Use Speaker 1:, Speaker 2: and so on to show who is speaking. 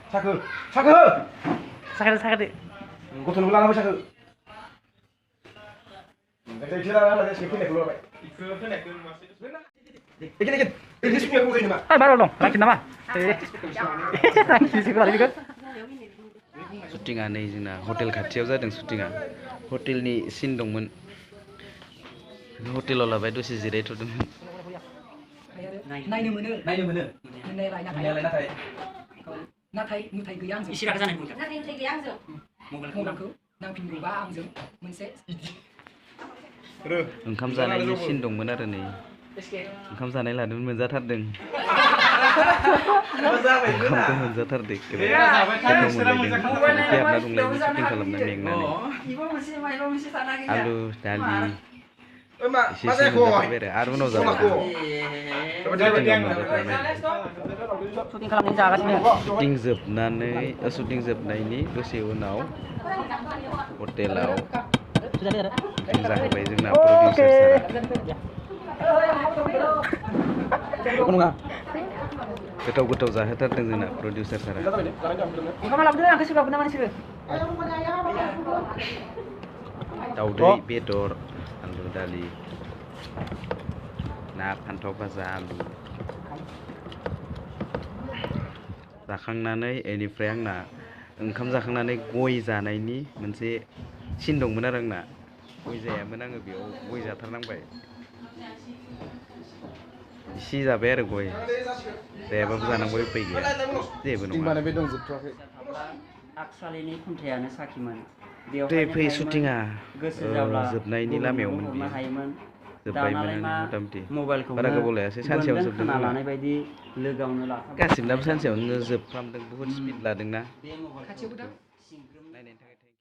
Speaker 1: साखो साखो
Speaker 2: साखादो
Speaker 1: गथ'नोबो लानांगौ साखो जायखिया लाना एसे फैनायखौ लाबाय
Speaker 2: बाराव दं लाखिनो नामा
Speaker 3: शुटिंआ नै जोंना हटेल खाथियाव जादों शुटिंआ हटेलनि सिन दंमोन हटेलाव लाबाय दसे जिरायथ'दोंमोन
Speaker 4: नायनो मोनो मोननायालाय नाथाय नुथाय गैया आंजों इसे रागा जानाय मोनदों नाथाय नुथाय गैया आंजों मबाइलखौ नांफिनगौबा आंजों मोनसे
Speaker 3: ओंखाम जानायनि सिन दंमोन आरो नै ओंखाम जानाय लादोंमोन मोनजाथारदों ओंखामखौ मोनजाथारदों गोथाव मोनलायदों हाबना दंलायनो शुटिं खालामना मेंनानै आलु दालि एसे मोनजाथारबाय आरो उनाव जाबाय शुटिं जोबनायनि दसे उनाव हटेलाव ओंखाम जाहोबाय जोंना प्रडिउसार सारा गोथाव जाहोथारदों जोंना प्रडिउसार सारा दाउदै बेदर आलु दालि ना फान्थाव भाजा आलु जाखांनानै बेनिफ्राय आंना ओंखाम जाखांनानै गय जानायनि मोनसे सिन दंमोन आरो आंना गय जायामोन आङो बेयाव गय जाथारनांबाय इसे जाबाय आरो गय जायाबाबो जानांगौ उपाय गैया जेबो नङा
Speaker 5: आक्सालिनि खन्थाइयानो साखिमोन
Speaker 3: फै शुटिंआ जोबनायनि लामायावमोन बियो जोब्बायमोन मथा मथि बारा गोबाव लायासै सानसेयावनो जोबदों गासिबनाबो सानसेयावनो जोबफ्रामदों बुहुत स्पिड लादोंना नायनायनि थाखाय